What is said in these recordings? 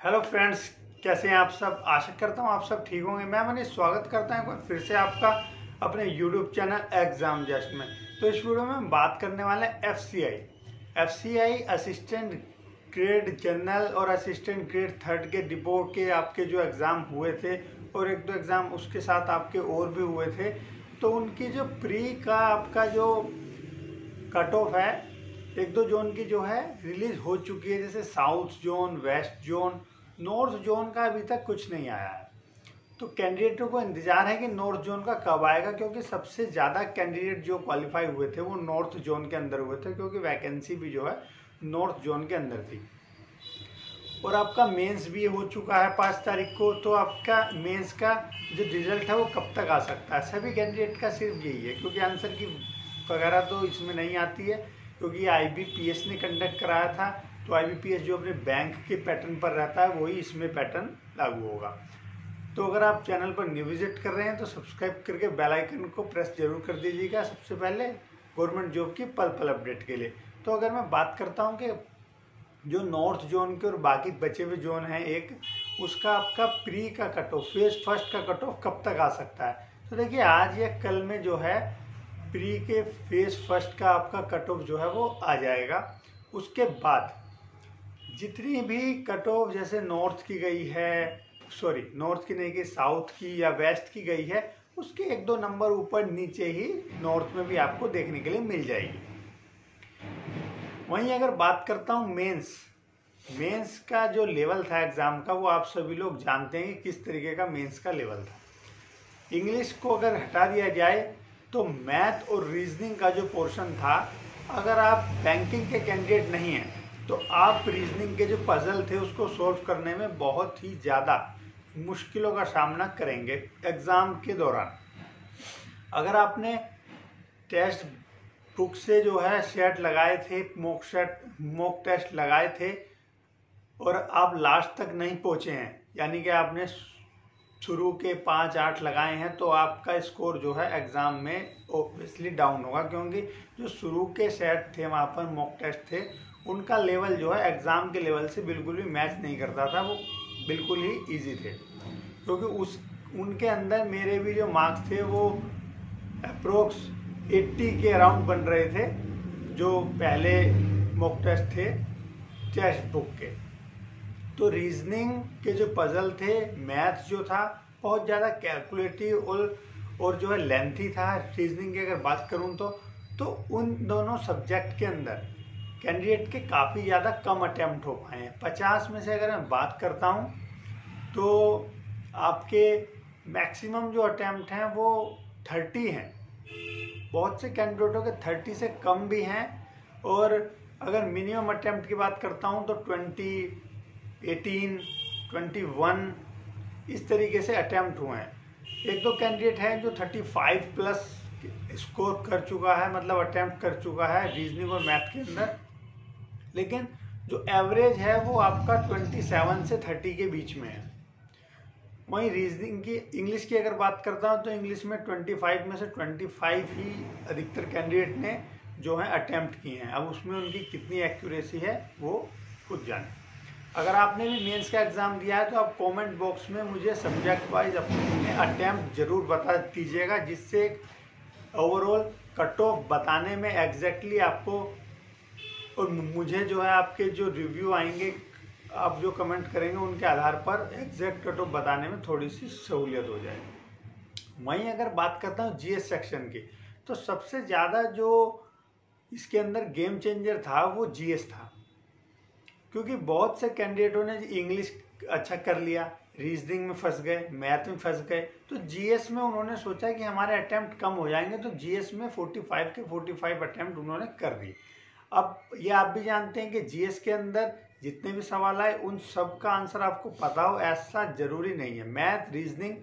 Hello friends, कैसे हैं आप सब। आशा करता हूं आप सब ठीक होंगे। मैं मनीष स्वागत करता हूं फिर से आपका अपने यूट्यूब चैनल एग्जाम जस्ट में। तो इस वीडियो में हम बात करने वाले हैं एफसीआई असिस्टेंट ग्रेड जनरल और असिस्टेंट ग्रेड थर्ड के डिपो के आपके जो एग्ज़ाम हुए थे और एक दो एग्ज़ाम उसके साथ आपके और भी हुए थे। तो उनकी जो प्री का आपका जो कट ऑफ है, एक दो जोन की जो है रिलीज हो चुकी है, जैसे south zone, west zone, north zone का अभी तक कुछ नहीं आया है। तो कैंडिडेटों को इंतजार है कि नॉर्थ जोन का कब आएगा, क्योंकि सबसे ज़्यादा कैंडिडेट जो क्वालिफाई हुए थे वो नॉर्थ जोन के अंदर हुए थे, क्योंकि वैकेंसी भी जो है नॉर्थ जोन के अंदर थी। और आपका मेंस भी हो चुका है 5 तारीख को। तो आपका मेंस का जो रिजल्ट है वो कब तक आ सकता है, सभी कैंडिडेट का सिर्फ यही है, क्योंकि आंसर की वगैरह तो इसमें नहीं आती है, क्योंकि IBPS ने कंडक्ट कराया था। तो IBPS जो अपने बैंक के पैटर्न पर रहता है वही इसमें पैटर्न लागू होगा। तो अगर आप चैनल पर न्यू विजिट कर रहे हैं तो सब्सक्राइब करके बेल आइकन को प्रेस जरूर कर दीजिएगा, सबसे पहले गवर्नमेंट जॉब की पल पल अपडेट के लिए। तो अगर मैं बात करता हूं कि जो नॉर्थ जोन के और बाकी बचे हुए जोन हैं एक, उसका आपका प्री का कट ऑफ, फेज फर्स्ट का कट ऑफ कब तक आ सकता है। तो देखिए आज या कल में जो है प्री के फेज फर्स्ट का आपका कट ऑफ जो है वो आ जाएगा। उसके बाद जितनी भी कट ऑफ जैसे नॉर्थ की गई है, सॉरी नॉर्थ की नहीं की साउथ की या वेस्ट की गई है, उसके एक दो नंबर ऊपर नीचे ही नॉर्थ में भी आपको देखने के लिए मिल जाएगी। वहीं अगर बात करता हूँ मेंस का जो लेवल था एग्जाम का, वो आप सभी लोग जानते हैं कि किस तरीके का मेंस का लेवल था। इंग्लिश को अगर हटा दिया जाए तो मैथ और रीजनिंग का जो पोर्शन था, अगर आप बैंकिंग के कैंडिडेट नहीं हैं तो आप रीजनिंग के जो पजल थे उसको सॉल्व करने में बहुत ही ज़्यादा मुश्किलों का सामना करेंगे एग्ज़ाम के दौरान। अगर आपने टेक्स्ट बुक से जो है सेट लगाए थे, मॉक टेस्ट लगाए थे और आप लास्ट तक नहीं पहुँचे हैं, यानी कि आपने शुरू के 5-8 लगाए हैं, तो आपका स्कोर जो है एग्ज़ाम में ऑब्वियसली डाउन होगा, क्योंकि जो शुरू के सेट थे वहाँ पर मॉक टेस्ट थे, उनका लेवल जो है एग्ज़ाम के लेवल से बिल्कुल भी मैच नहीं करता था, वो बिल्कुल ही इजी थे। क्योंकि उनके अंदर मेरे भी जो मार्क्स थे वो अप्रोक्स 80 के अराउंड बन रहे थे, जो पहले मॉक टेस्ट थे टेक्स्ट बुक के। तो रीजनिंग के जो पजल थे, मैथ जो था बहुत ज़्यादा कैलकुलेटिव और जो है लेंथी था। रीजनिंग की अगर बात करूं तो उन दोनों सब्जेक्ट के अंदर कैंडिडेट के काफ़ी ज़्यादा कम अटैम्प्ट हो पाए हैं। 50 में से अगर मैं बात करता हूं तो आपके मैक्सिमम जो अटैम्प्ट हैं वो 30 हैं। बहुत से कैंडिडेटों के 30 से कम भी हैं, और अगर मिनिमम अटैम्प्ट की बात करता हूं तो 20, 18, 21 इस तरीके से अटैम्प्ट हुए हैं। एक दो कैंडिडेट हैं जो 35 प्लस स्कोर कर चुका है, मतलब अटैम्प्ट कर चुका है रीजनिंग और मैथ के अंदर, लेकिन जो एवरेज है वो आपका 27 से 30 के बीच में है। वहीं रीजनिंग की, इंग्लिश की अगर बात करता हूँ तो इंग्लिश में 25 में से 25 ही अधिकतर कैंडिडेट ने जो है अटैम्प्ट किए हैं। अब उसमें उनकी कितनी एक्यूरेसी है वो खुद जाने। अगर आपने भी मेंस का एग्ज़ाम दिया है तो आप कमेंट बॉक्स में मुझे सब्जेक्ट वाइज अपने अटैम्प्ट जरूर बता दीजिएगा, जिससे ओवरऑल कट ऑफ बताने में एग्जैक्टली आपको, और मुझे जो है आपके जो रिव्यू आएंगे, आप जो कमेंट करेंगे उनके आधार पर एग्जैक्ट कट ऑफ बताने में थोड़ी सी सहूलियत हो जाएगी। वहीं अगर बात करता हूँ GS सेक्शन की, तो सबसे ज़्यादा जो इसके अंदर गेम चेंजर था वो GS था, क्योंकि बहुत से कैंडिडेटों ने इंग्लिश अच्छा कर लिया, रीजनिंग में फंस गए, मैथ में फंस गए, तो GS में उन्होंने सोचा कि हमारे अटैम्प्ट कम हो जाएंगे, तो GS में 45 के 45 अटैम्प्ट उन्होंने कर दिए। अब ये आप भी जानते हैं कि GS के अंदर जितने भी सवाल आए उन सब का आंसर आपको पता हो, ऐसा जरूरी नहीं है। मैथ, रीजनिंग,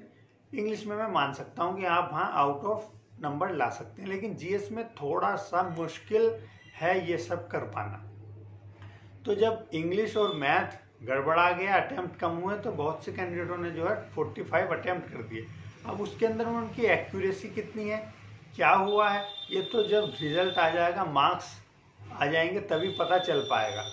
इंग्लिश में मैं मान सकता हूँ कि आप हाँ आउट ऑफ नंबर ला सकते हैं, लेकिन GS में थोड़ा सा मुश्किल है ये सब कर पाना। तो जब इंग्लिश और मैथ गड़बड़ा गया, अटैम्प्ट कम हुए, तो बहुत से कैंडिडेटों ने जो है 45 अटैम्प्ट कर दिए। अब उसके अंदर उनकी एक्यूरेसी कितनी है, क्या हुआ है, ये तो जब रिजल्ट आ जाएगा, मार्क्स आ जाएंगे तभी पता चल पाएगा।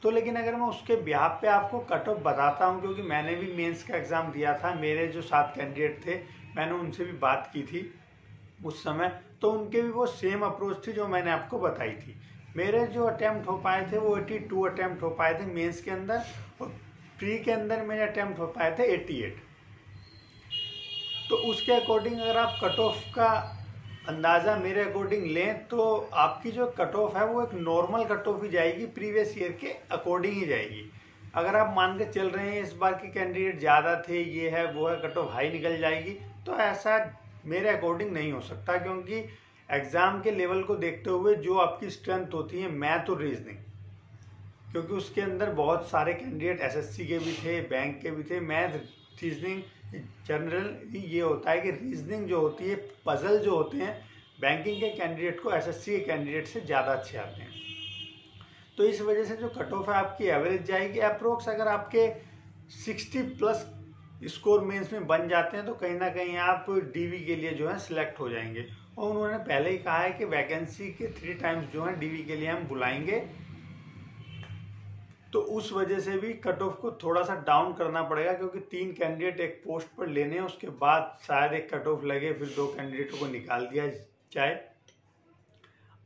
तो तो लेकिन अगर मैं उसके बिहाफ पे आपको कट ऑफ बताता हूँ, क्योंकि मैंने भी मेंस का एग्ज़ाम दिया था, मेरे जो 7 कैंडिडेट थे मैंने उनसे भी बात की थी उस समय, तो उनके भी वो सेम अप्रोच थी जो मैंने आपको बताई थी। मेरे जो अटैम्प्ट हो पाए थे वो 82 अटैम्प्ट हो पाए थे मेंस के अंदर, और प्री के अंदर मेरे अटैम्प्ट हो पाए थे 88। तो उसके अकॉर्डिंग अगर आप कट ऑफ का अंदाज़ा मेरे अकॉर्डिंग लें तो आपकी जो कट ऑफ है वो एक नॉर्मल कट ऑफ ही जाएगी, प्रीवियस ईयर के अकॉर्डिंग ही जाएगी। अगर आप मान के चल रहे हैं इस बार के कैंडिडेट ज़्यादा थे, ये है वो है, कट ऑफ हाई निकल जाएगी, तो ऐसा मेरे अकॉर्डिंग नहीं हो सकता, क्योंकि एग्ज़ाम के लेवल को देखते हुए जो आपकी स्ट्रेंथ होती है मैथ और रीजनिंग, क्योंकि उसके अंदर बहुत सारे कैंडिडेट एसएससी के भी थे, बैंक के भी थे। मैथ, रीजनिंग, जनरल ये होता है कि रीजनिंग जो होती है, पजल जो होते हैं बैंकिंग के कैंडिडेट को एसएससी के कैंडिडेट से ज़्यादा अच्छे आते हैं। तो इस वजह से जो कट ऑफ है आपकी एवरेज जाएगी अप्रोक्स। अगर आपके 60+ स्कोर मेंस में बन जाते हैं तो कहीं ना कहीं आप डीवी के लिए जो है सिलेक्ट हो जाएंगे। और उन्होंने पहले ही कहा है कि वैकेंसी के 3 टाइम्स जो है डीवी के लिए हम बुलाएंगे, तो उस वजह से भी कट ऑफ को थोड़ा सा डाउन करना पड़ेगा, क्योंकि 3 कैंडिडेट एक पोस्ट पर लेने हैं, उसके बाद शायद एक कट ऑफ लगे, फिर 2 कैंडिडेटों को निकाल दिया जाए।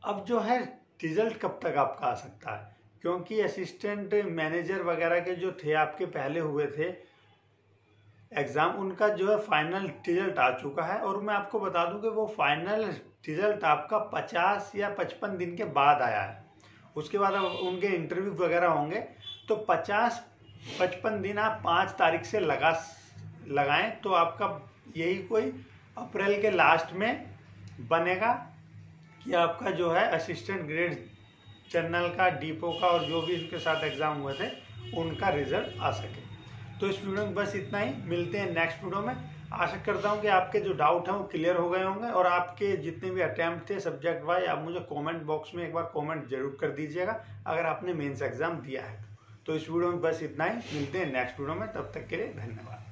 अब जो है रिजल्ट कब तक आपका आ सकता है, क्योंकि असिस्टेंट मैनेजर वगैरह के जो थे आपके पहले हुए थे एग्ज़ाम, उनका जो है फाइनल रिजल्ट आ चुका है। और मैं आपको बता दूं कि वो फाइनल रिजल्ट आपका 50 या 55 दिन के बाद आया है। उसके बाद अब उनके इंटरव्यू वगैरह होंगे, तो 50-55 दिन आप 5 तारीख से लगाएं तो आपका यही कोई अप्रैल के लास्ट में बनेगा कि आपका जो है असिस्टेंट ग्रेड जनरल का, डिपो का और जो भी इनके साथ एग्ज़ाम हुए थे उनका रिजल्ट आ सके। तो इस वीडियो में बस इतना ही, मिलते हैं नेक्स्ट वीडियो में। आशा करता हूं कि आपके जो डाउट हैं वो क्लियर हो गए होंगे, और आपके जितने भी अटैम्प्ट थे सब्जेक्ट वाइज आप मुझे कमेंट बॉक्स में एक बार कमेंट जरूर कर दीजिएगा अगर आपने मेंस एग्जाम दिया है। तो इस वीडियो में बस इतना ही, मिलते हैं नेक्स्ट वीडियो में, तब तक के लिए धन्यवाद।